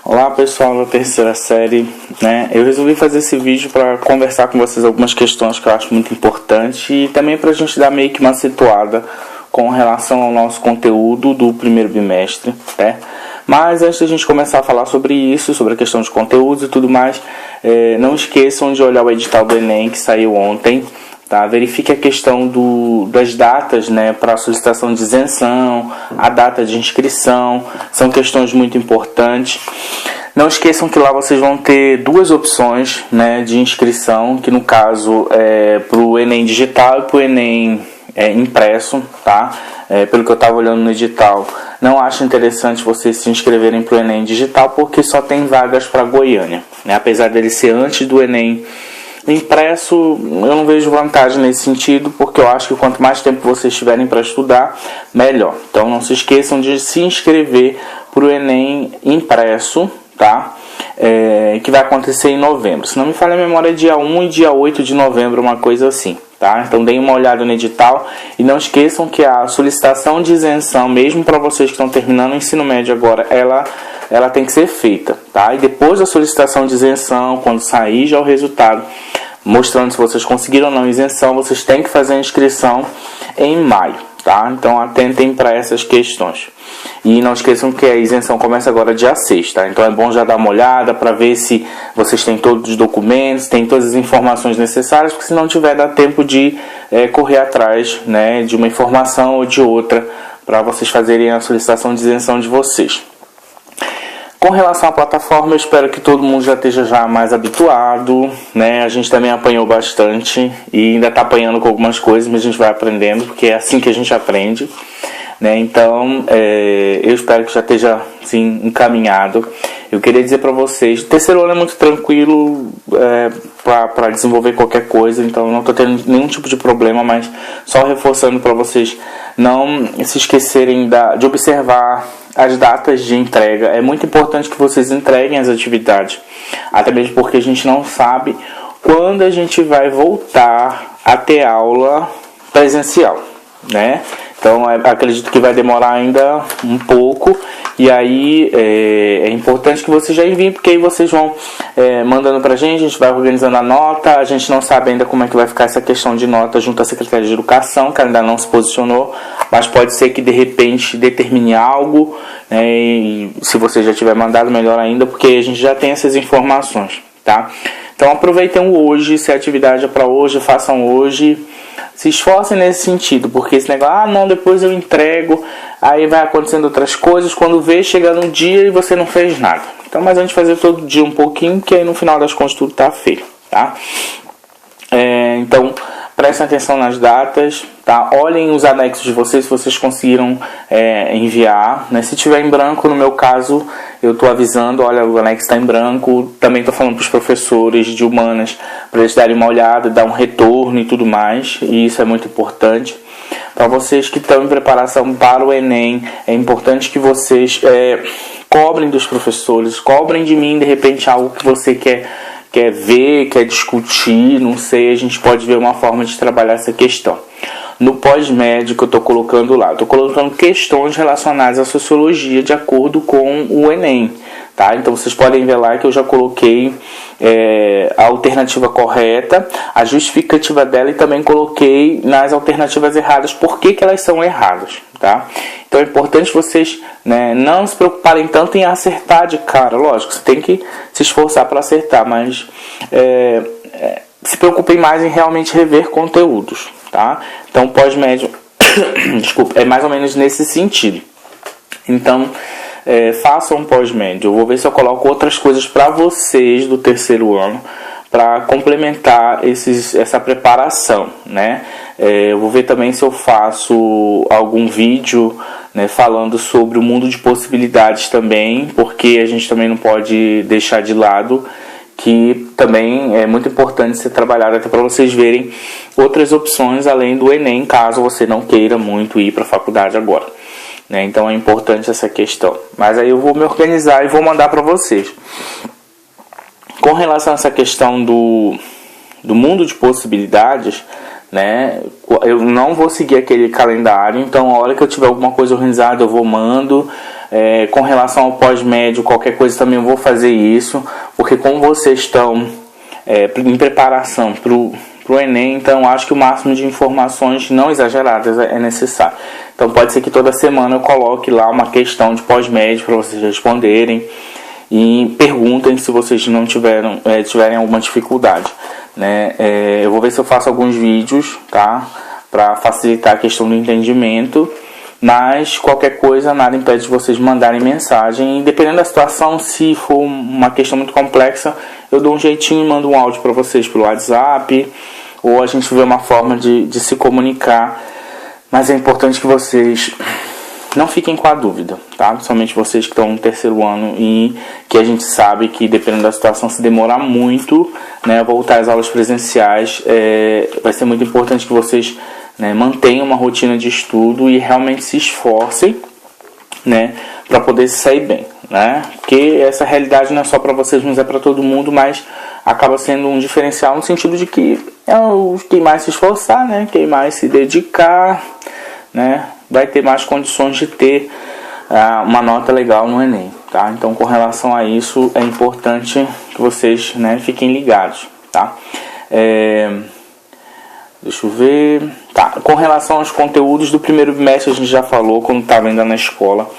Olá pessoal da terceira série, Eu resolvi fazer esse vídeo para conversar com vocês algumas questões que eu acho muito importantes e também para a gente dar meio que uma situada com relação ao nosso conteúdo do primeiro bimestre, Mas antes da gente começar a falar sobre isso, sobre a questão de conteúdos e tudo mais, não esqueçam de olhar o edital do Enem que saiu ontem. Verifique a questão das datas para a solicitação de isenção, a data de inscrição, são questões muito importantes. Não esqueçam que lá vocês vão ter duas opções de inscrição, que no caso é para o Enem digital e para o Enem impresso. Pelo que eu estava olhando no edital, não acho interessante vocês se inscreverem para o Enem digital porque só tem vagas para Goiânia. Apesar dele ser antes do Enem impresso, eu não vejo vantagem nesse sentido, porque eu acho que quanto mais tempo vocês tiverem para estudar, melhor. Então não se esqueçam de se inscrever para o Enem impresso, que vai acontecer em novembro. Se não me falha a memória, é dia 1 e dia 8 de novembro, uma coisa assim. Então deem uma olhada no edital e não esqueçam que a solicitação de isenção, mesmo para vocês que estão terminando o ensino médio agora, ela tem que ser feita, E depois da solicitação de isenção, quando sair já o resultado, mostrando se vocês conseguiram ou não isenção, vocês têm que fazer a inscrição em maio, Então atentem para essas questões. E não esqueçam que a isenção começa agora dia 6, Então é bom já dar uma olhada para ver se vocês têm todos os documentos, têm todas as informações necessárias, porque se não tiver, dá tempo de correr atrás de uma informação ou de outra para vocês fazerem a solicitação de isenção de vocês. Com relação à plataforma, eu espero que todo mundo já esteja mais habituado, A gente também apanhou bastante e ainda está apanhando com algumas coisas, mas a gente vai aprendendo, porque é assim que a gente aprende, Então, eu espero que já esteja, sim, encaminhado. Eu queria dizer para vocês, o terceiro ano é muito tranquilo para desenvolver qualquer coisa, então não estou tendo nenhum tipo de problema, mas só reforçando para vocês não se esquecerem de observar as datas de entrega. É muito importante que vocês entreguem as atividades, até mesmo porque a gente não sabe quando a gente vai voltar a ter aula presencial, Então acredito que vai demorar ainda um pouco. E aí é importante que vocês já enviem, porque aí vocês vão mandando pra gente, a gente vai organizando a nota. A gente não sabe ainda como é que vai ficar essa questão de nota junto à Secretaria de Educação, que ainda não se posicionou, mas pode ser que de repente determine algo, e se você já tiver mandado, melhor ainda, porque a gente já tem essas informações, Então aproveitem o hoje, se a atividade é para hoje, façam hoje. Se esforcem nesse sentido, porque esse negócio, não, depois eu entrego, aí vai acontecendo outras coisas, quando vê, chega no dia e você não fez nada. Então, mas antes de fazer todo dia um pouquinho, que aí no final das contas tudo está feio, Então, prestem atenção nas datas, Olhem os anexos de vocês, se vocês conseguiram enviar, Se tiver em branco, no meu caso, eu estou avisando, olha, o anexo está em branco. Também estou falando para os professores de humanas, para eles darem uma olhada, dar um retorno e tudo mais, e isso é muito importante. Para vocês que estão em preparação para o Enem, é importante que vocês cobrem dos professores, cobrem de mim, de repente, algo que você quer ver, quer discutir, não sei, a gente pode ver uma forma de trabalhar essa questão. No pós-médio que eu estou colocando lá, estou colocando questões relacionadas à sociologia de acordo com o Enem, Então vocês podem ver lá que eu já coloquei a alternativa correta, a justificativa dela, e também coloquei nas alternativas erradas por que elas são erradas, Então é importante vocês não se preocuparem tanto em acertar de cara. Lógico, você tem que se esforçar para acertar, mas se preocupem mais em realmente rever conteúdos, Então pós-médio desculpa, é mais ou menos nesse sentido. Então façam um pós-médio. Eu vou ver se eu coloco outras coisas para vocês do terceiro ano, para complementar essa preparação, Eu vou ver também se eu faço algum vídeo falando sobre o mundo de possibilidades também, porque a gente também não pode deixar de lado que também é muito importante ser trabalhado, até para vocês verem outras opções além do Enem, caso você não queira muito ir para a faculdade agora, Então é importante essa questão. Mas aí eu vou me organizar e vou mandar para vocês. Com relação a essa questão do mundo de possibilidades, eu não vou seguir aquele calendário. Então a hora que eu tiver alguma coisa organizada eu mando. Com relação ao pós-médio, qualquer coisa também eu vou fazer isso, porque como vocês estão em preparação para o Enem, então acho que o máximo de informações não exageradas é necessário. Então pode ser que toda semana eu coloque lá uma questão de pós-médio para vocês responderem e perguntem se vocês não tiverem alguma dificuldade, né? Eu vou ver se eu faço alguns vídeos, tá? Para facilitar a questão do entendimento. Mas qualquer coisa, nada impede de vocês mandarem mensagem. E dependendo da situação, se for uma questão muito complexa, eu dou um jeitinho e mando um áudio para vocês pelo WhatsApp. Ou a gente vê uma forma de se comunicar. Mas é importante que vocês não fiquem com a dúvida, tá? Principalmente vocês que estão no terceiro ano e que a gente sabe que dependendo da situação, se demorar muito, né, voltar às aulas presenciais, vai ser muito importante que vocês, né, mantenham uma rotina de estudo e realmente se esforcem, né, para poder se sair bem, né? Porque essa realidade não é só para vocês, mas é para todo mundo, mas acaba sendo um diferencial no sentido de que quem mais se esforçar, né, quem mais se dedicar, né, vai ter mais condições de ter uma nota legal no Enem, tá? Então, com relação a isso, é importante que vocês, né, fiquem ligados, tá? Deixa eu ver. Tá, com relação aos conteúdos do primeiro bimestre, a gente já falou quando estava ainda na escola,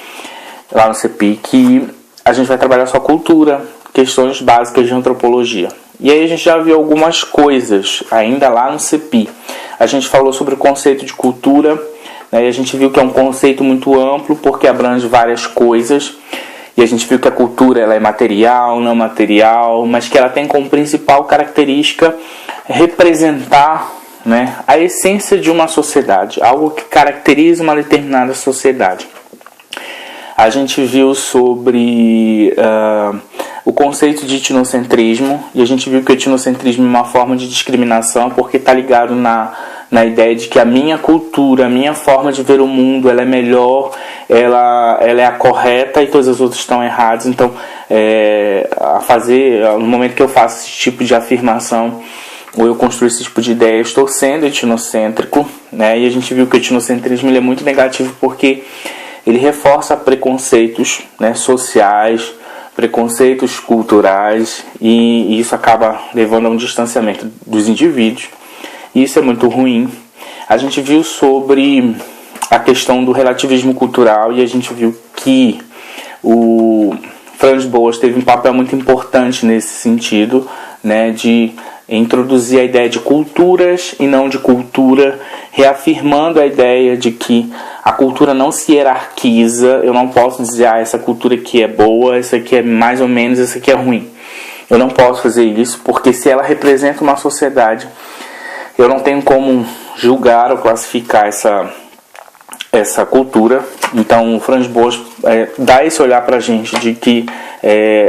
lá no CEPI, que a gente vai trabalhar só cultura, questões básicas de antropologia. E aí a gente já viu algumas coisas ainda lá no CEPI. A gente falou sobre o conceito de cultura, né, e a gente viu que é um conceito muito amplo porque abrange várias coisas. E a gente viu que a cultura ela é material, não material, mas que ela tem como principal característica representar, né, a essência de uma sociedade, algo que caracteriza uma determinada sociedade. A gente viu sobre o conceito de etnocentrismo, e a gente viu que o etnocentrismo é uma forma de discriminação porque está ligado na ideia de que a minha cultura, a minha forma de ver o mundo, ela é melhor, ela é a correta e todas as outras estão erradas. Então, no momento que eu faço esse tipo de afirmação, ou eu construo esse tipo de ideia, eu estou sendo etnocêntrico, né? E a gente viu que o etnocentrismo ele é muito negativo porque ele reforça preconceitos, né, sociais, preconceitos culturais, e isso acaba levando a um distanciamento dos indivíduos. E isso é muito ruim. A gente viu sobre a questão do relativismo cultural e a gente viu que o Franz Boas teve um papel muito importante nesse sentido, né, de introduzir a ideia de culturas e não de cultura, reafirmando a ideia de que a cultura não se hierarquiza. Eu não posso dizer, essa cultura aqui é boa, essa aqui é mais ou menos, essa aqui é ruim. Eu não posso fazer isso, porque se ela representa uma sociedade, eu não tenho como julgar ou classificar essa cultura. Então o Franz Boas dá esse olhar para a gente de que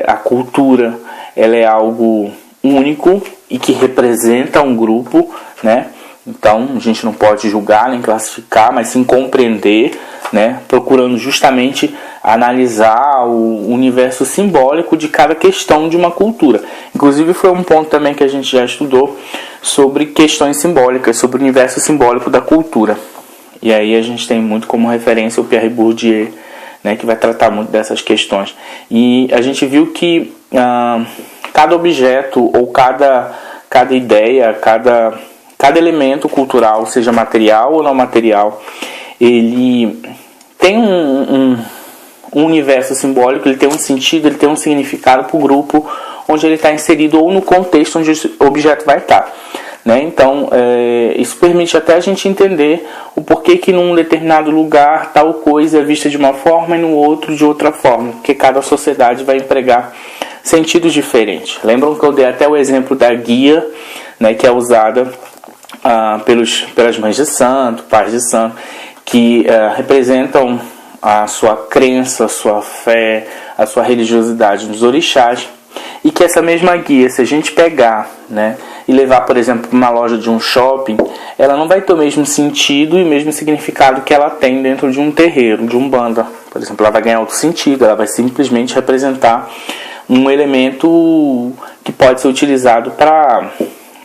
a cultura ela é algo único e que representa um grupo, né? Então a gente não pode julgar nem classificar, mas sim compreender, né? Procurando justamente analisar o universo simbólico de cada questão de uma cultura. Inclusive foi um ponto também que a gente já estudou sobre questões simbólicas, sobre o universo simbólico da cultura. E aí a gente tem muito como referência o Pierre Bourdieu, né, que vai tratar muito dessas questões. E a gente viu que cada objeto ou cada ideia, cada elemento cultural, seja material ou não material, ele tem um universo simbólico, ele tem um sentido, ele tem um significado para o grupo onde ele está inserido ou no contexto onde o objeto vai estar. Né? Então, isso permite até a gente entender o porquê que num determinado lugar tal coisa é vista de uma forma e no outro de outra forma, porque cada sociedade vai empregar sentidos diferentes. Lembram que eu dei até o exemplo da guia, né, que é usada pelas mães de santo, pais de santo, que representam a sua crença, a sua fé, a sua religiosidade nos orixás, e que essa mesma guia, se a gente pegar, né, e levar, por exemplo, para uma loja de um shopping, ela não vai ter o mesmo sentido e o mesmo significado que ela tem dentro de um terreiro, de umbanda. Por exemplo, ela vai ganhar outro sentido, ela vai simplesmente representar um elemento que pode ser utilizado para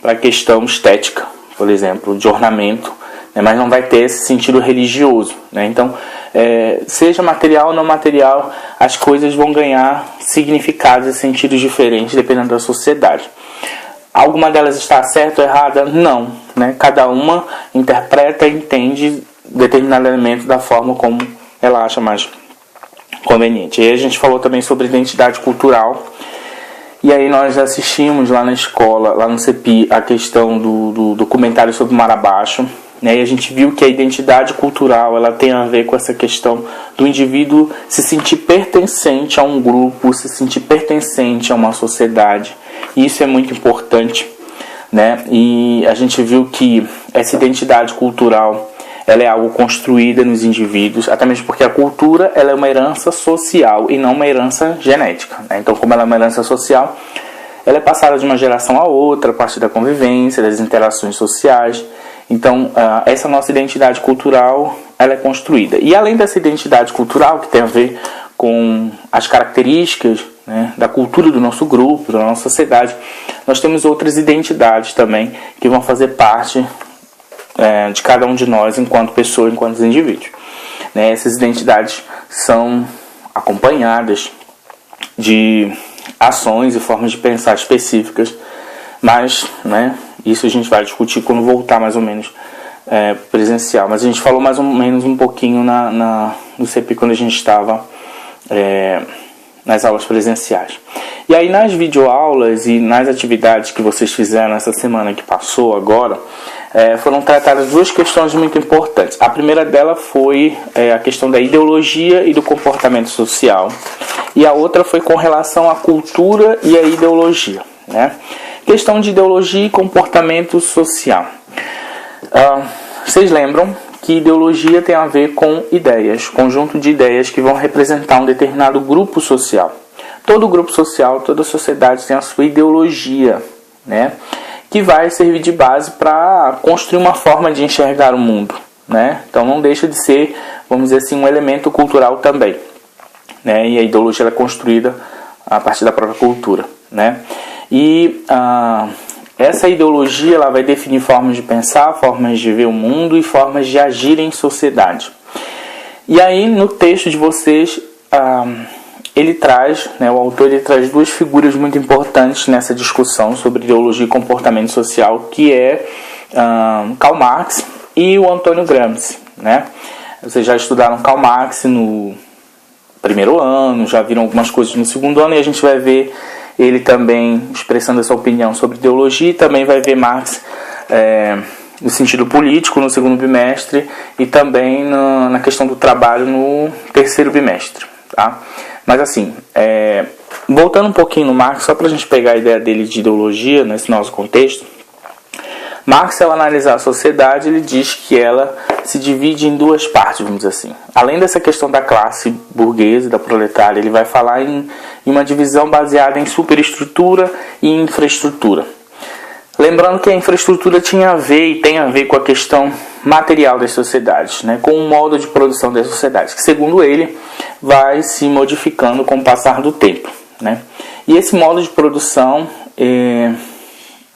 a questão estética, por exemplo, de ornamento, né, mas não vai ter esse sentido religioso. Né? Então, seja material ou não material, as coisas vão ganhar significados e sentidos diferentes dependendo da sociedade. Alguma delas está certa ou errada? Não, né? Cada uma interpreta e entende determinado elemento da forma como ela acha mais conveniente. E aí a gente falou também sobre identidade cultural. E aí nós assistimos lá na escola, lá no CEPI, a questão do documentário sobre o Mar Abaixo, né? E a gente viu que a identidade cultural ela tem a ver com essa questão do indivíduo se sentir pertencente a um grupo, se sentir pertencente a uma sociedade. E isso é muito importante, né? E a gente viu que essa identidade cultural ela é algo construída nos indivíduos, até mesmo porque a cultura ela é uma herança social e não uma herança genética, né? Então, como ela é uma herança social, ela é passada de uma geração a outra, a partir da convivência, das interações sociais. Então, essa nossa identidade cultural ela é construída. E além dessa identidade cultural, que tem a ver com as características, né, da cultura do nosso grupo, da nossa sociedade, nós temos outras identidades também que vão fazer parte de cada um de nós enquanto pessoa, enquanto indivíduo, né? Essas identidades são acompanhadas de ações e formas de pensar específicas, mas, né, isso a gente vai discutir quando voltar mais ou menos presencial. Mas a gente falou mais ou menos um pouquinho no CEPI quando a gente estava nas aulas presenciais. E aí nas videoaulas e nas atividades que vocês fizeram essa semana que passou agora, foram tratadas duas questões muito importantes. A primeira dela foi a questão da ideologia e do comportamento social. E a outra foi com relação à cultura e à ideologia, né? Questão de ideologia e comportamento social. Vocês lembram que ideologia tem a ver com ideias, conjunto de ideias que vão representar um determinado grupo social. Todo grupo social, toda sociedade tem a sua ideologia, né? Que vai servir de base para construir uma forma de enxergar o mundo, né? Então não deixa de ser, vamos dizer assim, um elemento cultural também, né? E a ideologia é construída a partir da própria cultura, né? E essa ideologia ela vai definir formas de pensar, formas de ver o mundo e formas de agir em sociedade. E aí no texto de vocês ele traz, né, o autor ele traz duas figuras muito importantes nessa discussão sobre ideologia e comportamento social, que é Karl Marx e o Antônio Gramsci, né? Vocês já estudaram Karl Marx no primeiro ano, já viram algumas coisas no segundo ano, e a gente vai ver ele também expressando essa opinião sobre ideologia, e também vai ver Marx no sentido político no segundo bimestre, e também na questão do trabalho no terceiro bimestre, tá? Mas assim, voltando um pouquinho no Marx, só para a gente pegar a ideia dele de ideologia nesse nosso contexto, Marx, ao analisar a sociedade, ele diz que ela se divide em duas partes, vamos dizer assim. Além dessa questão da classe burguesa, da proletária, ele vai falar em uma divisão baseada em superestrutura e infraestrutura. Lembrando que a infraestrutura tinha a ver e tem a ver com a questão material das sociedades, né, com o modo de produção das sociedades, que segundo ele vai se modificando com o passar do tempo, né? E esse modo de produção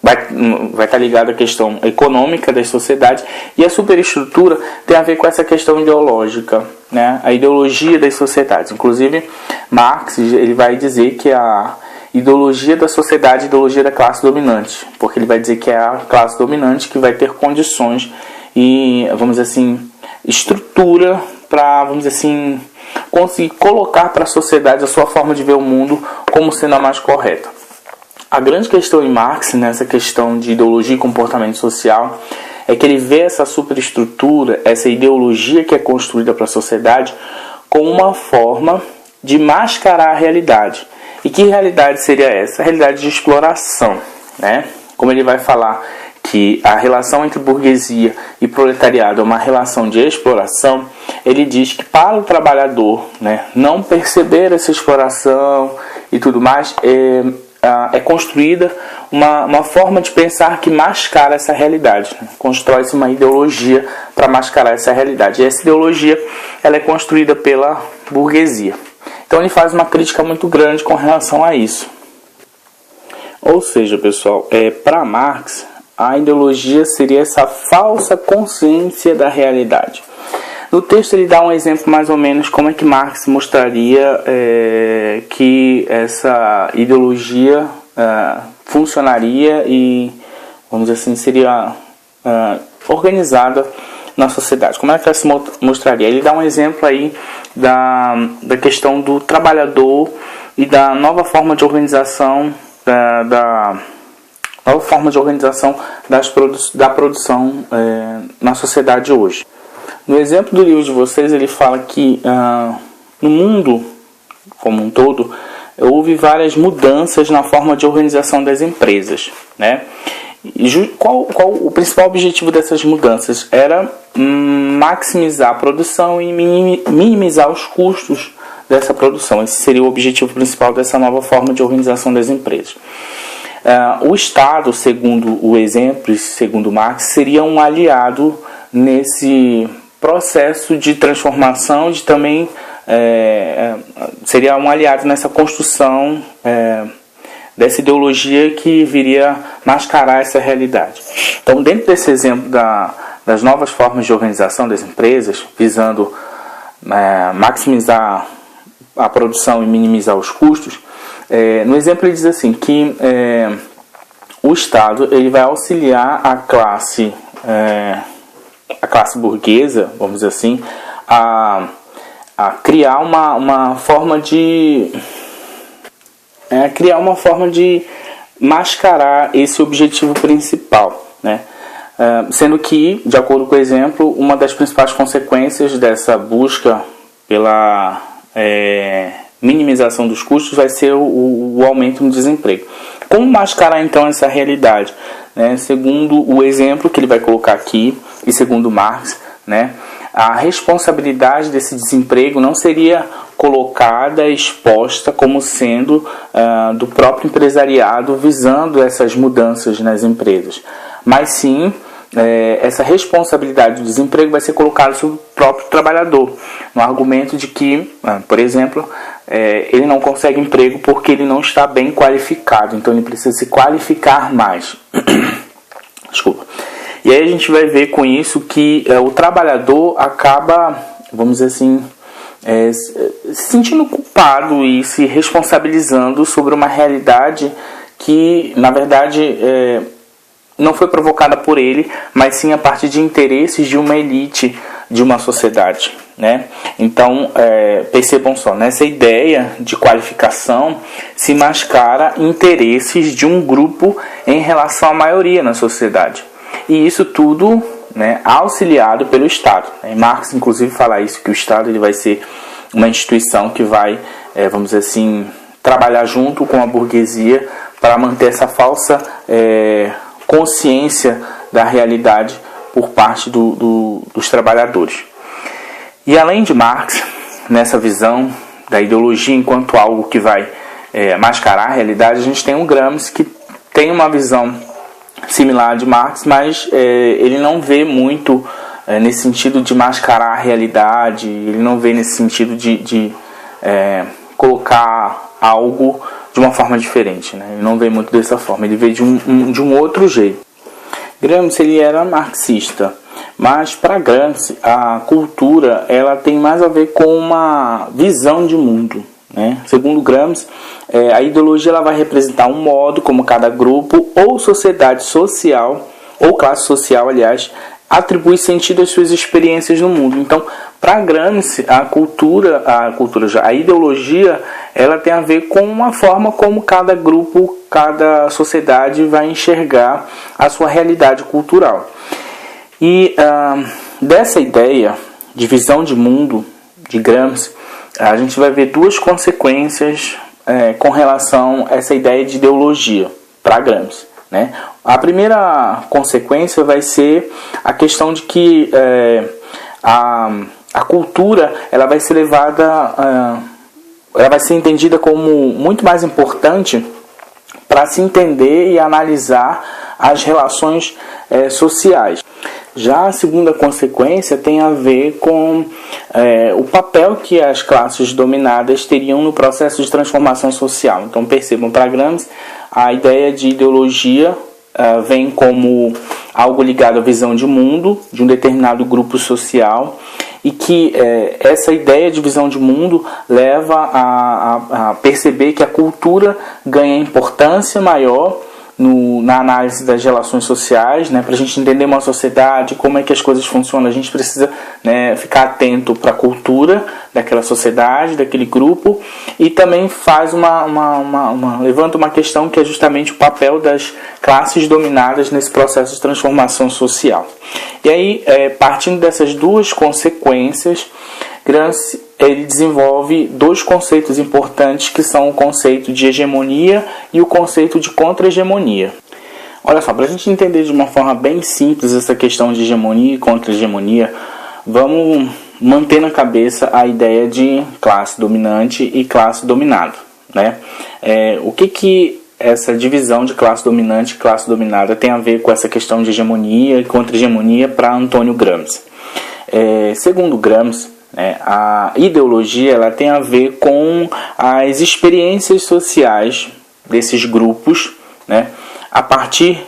vai estar ligado à questão econômica das sociedades, e a superestrutura tem a ver com essa questão ideológica, né? A ideologia das sociedades. Inclusive Marx ele vai dizer que a ideologia da sociedade é a ideologia da classe dominante, porque ele vai dizer que é a classe dominante que vai ter condições e, vamos dizer assim, estrutura para, vamos dizer assim, conseguir colocar para a sociedade a sua forma de ver o mundo como sendo a mais correta. A grande questão em Marx, nessa questão de ideologia e comportamento social, é que ele vê essa superestrutura, essa ideologia que é construída para a sociedade, como uma forma de mascarar a realidade. E que realidade seria essa? A realidade de exploração, né? Como ele vai falar que a relação entre burguesia e proletariado é uma relação de exploração, ele diz que para o trabalhador, né, não perceber essa exploração e tudo mais, é construída uma forma de pensar que mascara essa realidade, né? Constrói-se uma ideologia para mascarar essa realidade. E essa ideologia ela é construída pela burguesia. Então ele faz uma crítica muito grande com relação a isso. Ou seja, pessoal, para Marx, a ideologia seria essa falsa consciência da realidade. No texto ele dá um exemplo mais ou menos como é que Marx mostraria que essa ideologia funcionaria e, vamos dizer assim, seria organizada na sociedade. Como é que ela se mostraria? Ele dá um exemplo aí da questão do trabalhador e da nova forma de organização nova forma de organização da produção na sociedade hoje. No exemplo do livro de vocês, ele fala que no mundo como um todo, houve várias mudanças na forma de organização das empresas, né? E qual o principal objetivo dessas mudanças? Era maximizar a produção e minimizar os custos dessa produção. Esse seria o objetivo principal dessa nova forma de organização das empresas. O Estado, segundo o exemplo, segundo Marx, seria um aliado nesse processo de transformação, de também seria um aliado nessa construção dessa ideologia que viria mascarar essa realidade. Então, dentro desse exemplo das novas formas de organização das empresas, visando maximizar a produção e minimizar os custos, no exemplo ele diz assim que o Estado ele vai auxiliar a classe burguesa, vamos dizer assim, a criar uma forma de mascarar esse objetivo principal, né? Sendo que, de acordo com o exemplo, uma das principais consequências dessa busca pela minimização dos custos vai ser o aumento no desemprego. Como mascarar então essa realidade? Né? Segundo o exemplo que ele vai colocar aqui, e segundo Marx, né, a responsabilidade desse desemprego não seria colocada, exposta como sendo do próprio empresariado visando essas mudanças nas empresas, mas sim essa responsabilidade do desemprego vai ser colocada sobre o próprio trabalhador, no argumento de que, por exemplo, ele não consegue emprego porque ele não está bem qualificado, então ele precisa se qualificar mais. Desculpa. E aí a gente vai ver com isso que o trabalhador acaba, vamos dizer assim, se sentindo culpado e se responsabilizando sobre uma realidade que, na verdade, não foi provocada por ele, mas sim a partir de interesses de uma elite de uma sociedade, né? Então, percebam só, nessa ideia de qualificação se mascara interesses de um grupo em relação à maioria na sociedade. E isso tudo, né, auxiliado pelo Estado. E Marx, inclusive, fala isso, que o Estado ele vai ser uma instituição que vai, vamos dizer assim, trabalhar junto com a burguesia para manter essa falsa consciência da realidade por parte dos trabalhadores. E além de Marx, nessa visão da ideologia enquanto algo que vai mascarar a realidade, a gente tem o Gramsci, que tem uma visão similar de Marx, mas ele não vê muito nesse sentido de mascarar a realidade, ele não vê nesse sentido de colocar algo de uma forma diferente, né? Ele não vê muito dessa forma, ele vê de um outro jeito. Gramsci ele era marxista, mas para Gramsci a cultura ela tem mais a ver com uma visão de mundo, né? Segundo Gramsci, a ideologia ela vai representar um modo como cada grupo ou sociedade social, ou classe social, aliás, atribui sentido às suas experiências no mundo. Então, para Gramsci, a ideologia, ela tem a ver com uma forma como cada grupo, cada sociedade vai enxergar a sua realidade cultural. E dessa ideia de visão de mundo de Gramsci, a gente vai ver duas consequências com relação a essa ideia de ideologia para Gramsci, né? A primeira consequência vai ser a questão de que a cultura ela vai ser ela vai ser entendida como muito mais importante para se entender e analisar as relações sociais. Já a segunda consequência tem a ver com o papel que as classes dominadas teriam no processo de transformação social. Então percebam, para Gramsci, a ideia de ideologia vem como algo ligado à visão de mundo de um determinado grupo social e que essa ideia de visão de mundo leva a perceber que a cultura ganha importância maior na análise das relações sociais, né? Para a gente entender uma sociedade, como é que as coisas funcionam, a gente precisa, né, ficar atento para a cultura daquela sociedade, daquele grupo, e também faz levanta uma questão que é justamente o papel das classes dominadas nesse processo de transformação social. E aí, partindo dessas duas consequências, Gramsci ele desenvolve dois conceitos importantes, que são o conceito de hegemonia e o conceito de contra-hegemonia. Olha só, para a gente entender de uma forma bem simples essa questão de hegemonia e contra-hegemonia, vamos manter na cabeça a ideia de classe dominante e classe dominada, né? O que essa divisão de classe dominante e classe dominada tem a ver com essa questão de hegemonia e contra-hegemonia para Antônio Gramsci? Segundo Gramsci, a ideologia ela tem a ver com as experiências sociais desses grupos, né, a partir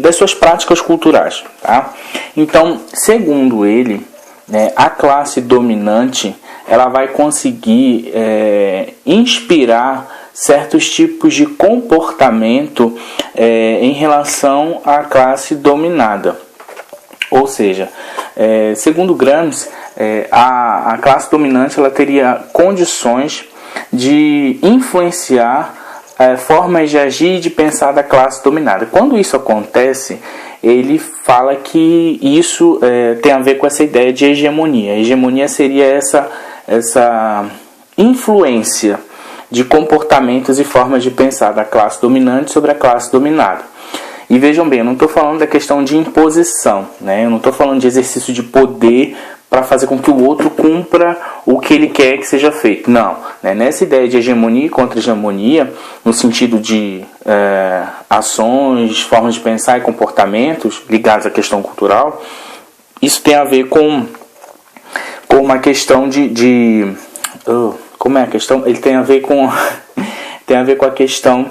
das suas práticas culturais. Tá? Então, segundo ele, a classe dominante ela vai conseguir inspirar certos tipos de comportamento em relação à classe dominada. Ou seja, segundo Gramsci, a classe dominante ela teria condições de influenciar formas de agir e de pensar da classe dominada. Quando isso acontece, ele fala que isso tem a ver com essa ideia de hegemonia. A hegemonia seria essa influência de comportamentos e formas de pensar da classe dominante sobre a classe dominada. E vejam bem, eu não estou falando da questão de imposição, né? Eu não estou falando de exercício de poder para fazer com que o outro cumpra o que ele quer que seja feito. Não. Né? Nessa ideia de hegemonia e contra-hegemonia, no sentido de ações, formas de pensar e comportamentos ligados à questão cultural, isso tem a ver com uma questão como é a questão? Ele tem a ver com a questão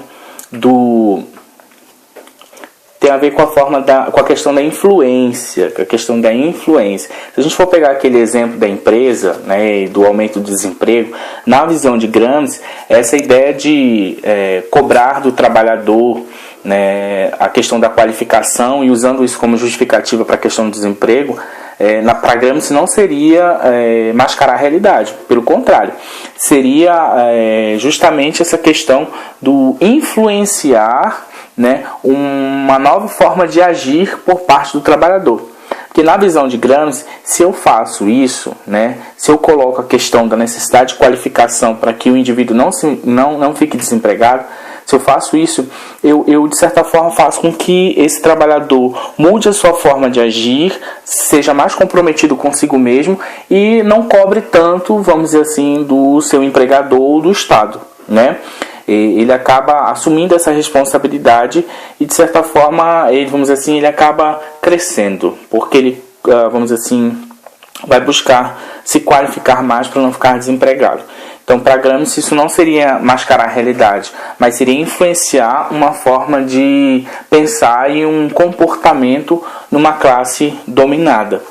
tem a ver com a questão da influência, Se a gente for pegar aquele exemplo da empresa, né, do aumento do desemprego, na visão de Gramsci, essa ideia de cobrar do trabalhador, né, a questão da qualificação e usando isso como justificativa para a questão do desemprego, para Gramsci não seria mascarar a realidade, pelo contrário, seria justamente essa questão do influenciar, né, uma nova forma de agir por parte do trabalhador. Porque na visão de Gramsci, se eu faço isso, né, se eu coloco a questão da necessidade de qualificação para que o indivíduo não fique desempregado, se eu faço isso, eu de certa forma faço com que esse trabalhador mude a sua forma de agir, seja mais comprometido consigo mesmo e não cobre tanto, vamos dizer assim, do seu empregador ou do Estado, né? Ele acaba assumindo essa responsabilidade e, de certa forma, ele acaba crescendo, porque ele, vamos dizer assim, vai buscar se qualificar mais para não ficar desempregado. Então, para Gramsci, isso não seria mascarar a realidade, mas seria influenciar uma forma de pensar e um comportamento numa classe dominada.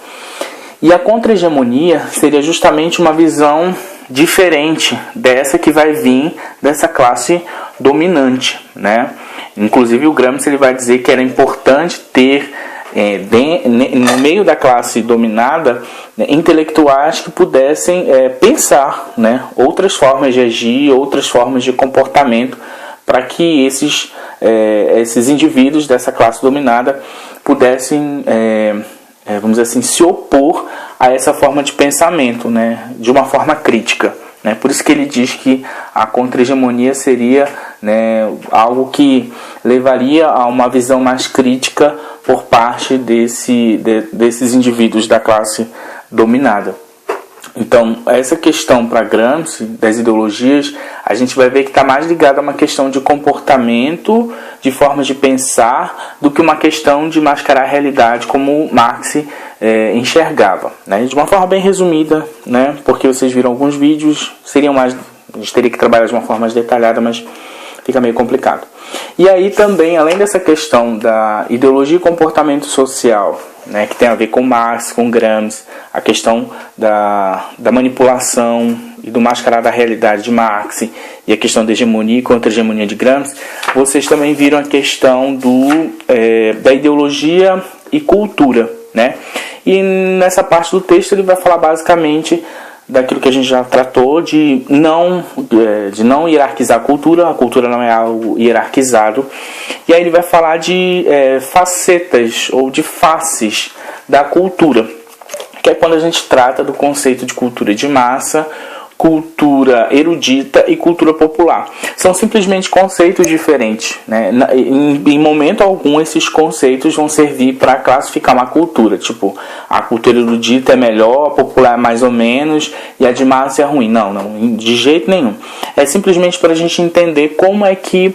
E a contra-hegemonia seria justamente uma visão diferente dessa que vai vir dessa classe dominante, né? Inclusive o Gramsci ele vai dizer que era importante ter no meio da classe dominada, né, intelectuais que pudessem pensar, né, outras formas de agir, outras formas de comportamento, para que esses indivíduos dessa classe dominada pudessem vamos dizer assim, se opor a essa forma de pensamento, né, de uma forma crítica. Né? Por isso que ele diz que a contra-hegemonia seria, né, algo que levaria a uma visão mais crítica por parte desses indivíduos da classe dominada. Então, essa questão para Gramsci, das ideologias, a gente vai ver que está mais ligada a uma questão de comportamento, de formas de pensar, do que uma questão de mascarar a realidade, como Marx enxergava. Né? De uma forma bem resumida, né? Porque vocês viram alguns vídeos, a gente teria que trabalhar de uma forma mais detalhada, mas fica meio complicado. E aí também, além dessa questão da ideologia e comportamento social, né, que tem a ver com Marx, com Gramsci, a questão da manipulação e do mascarar da realidade de Marx e a questão da hegemonia e contra-hegemonia de Gramsci, vocês também viram a questão da ideologia e cultura, né? E nessa parte do texto ele vai falar basicamente daquilo que a gente já tratou, de não hierarquizar a cultura não é algo hierarquizado. E aí ele vai falar de facetas ou de faces da cultura, que é quando a gente trata do conceito de cultura de massa, cultura erudita e cultura popular. São simplesmente conceitos diferentes, né? Em momento algum esses conceitos vão servir para classificar uma cultura, tipo, a cultura erudita é melhor, a popular é mais ou menos e a de massa é ruim. Não, de jeito nenhum. É simplesmente para a gente entender como é que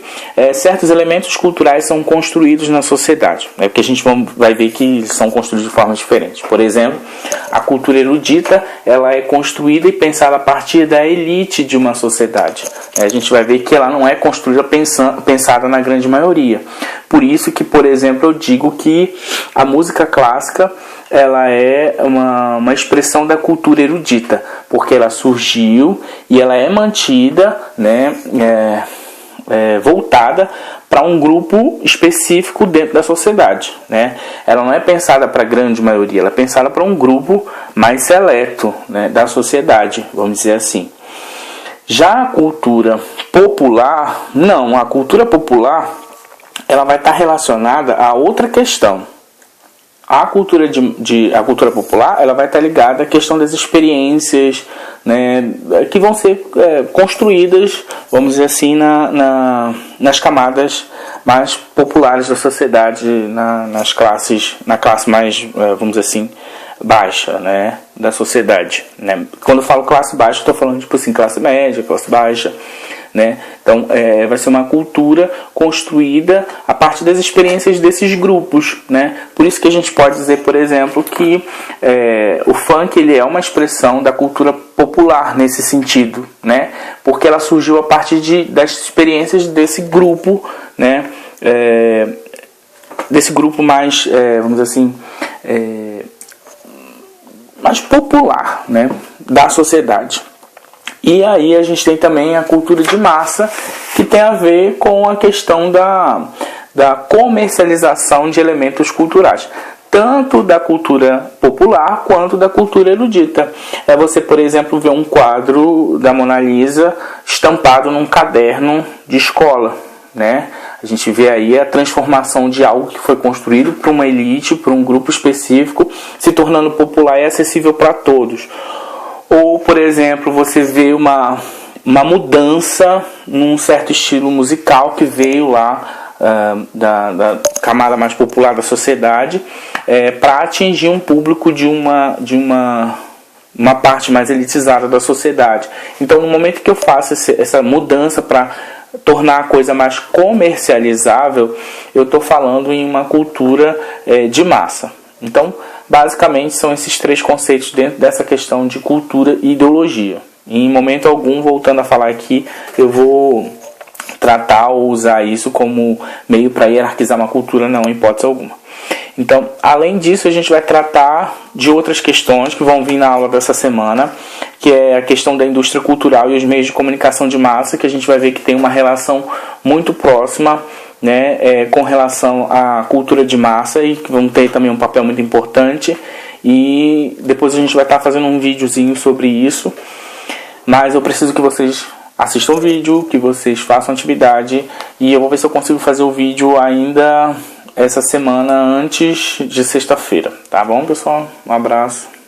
certos elementos culturais são construídos na sociedade. É porque a gente vai ver que são construídos de formas diferentes. Por exemplo, a cultura erudita ela é construída e pensada a partir da elite de uma sociedade. A gente vai ver que ela não é construída pensada na grande maioria. Por isso que, por exemplo, eu digo que a música clássica ela é uma expressão da cultura erudita, porque ela surgiu e ela é mantida, né, voltada para um grupo específico dentro da sociedade, né? Ela não é pensada para a grande maioria, ela é pensada para um grupo mais seleto, né, da sociedade, vamos dizer assim. Já a cultura popular, não, a cultura popular ela vai estar relacionada a outra questão. A cultura a cultura popular ela vai estar ligada à questão das experiências, né, que vão ser construídas, vamos dizer assim, nas camadas mais populares da sociedade, na classe mais, vamos dizer assim, baixa, né, da sociedade, né? Quando eu falo classe baixa, estou falando tipo assim, classe média, classe baixa, né? Então vai ser uma cultura construída a partir das experiências desses grupos, né? Por isso que a gente pode dizer, por exemplo, que o funk ele é uma expressão da cultura popular nesse sentido, né? Porque ela surgiu a partir das experiências desse grupo, né? Desse grupo mais, vamos dizer assim, mais popular, né, da sociedade. E aí a gente tem também a cultura de massa, que tem a ver com a questão da comercialização de elementos culturais, tanto da cultura popular quanto da cultura erudita. É você, por exemplo, ver um quadro da Mona Lisa estampado num caderno de escola, né? A gente vê aí a transformação de algo que foi construído para uma elite, para um grupo específico, se tornando popular e acessível para todos. Ou, por exemplo, você vê uma mudança num certo estilo musical que veio lá da camada mais popular da sociedade para atingir um público de uma parte mais elitizada da sociedade. Então, no momento que eu faço essa mudança para tornar a coisa mais comercializável, eu estou falando em uma cultura de massa. Então, basicamente, são esses três conceitos dentro dessa questão de cultura e ideologia. Em momento algum, voltando a falar aqui, eu vou tratar ou usar isso como meio para hierarquizar uma cultura, não, em hipótese alguma. Então, além disso, a gente vai tratar de outras questões que vão vir na aula dessa semana, que é a questão da indústria cultural e os meios de comunicação de massa, que a gente vai ver que tem uma relação muito próxima, né, com relação à cultura de massa e que vão ter também um papel muito importante. E depois a gente vai estar fazendo um videozinho sobre isso, mas eu preciso que vocês assistam o vídeo, que vocês façam atividade, e eu vou ver se eu consigo fazer o vídeo ainda essa semana antes de sexta-feira, tá bom, pessoal? Um abraço.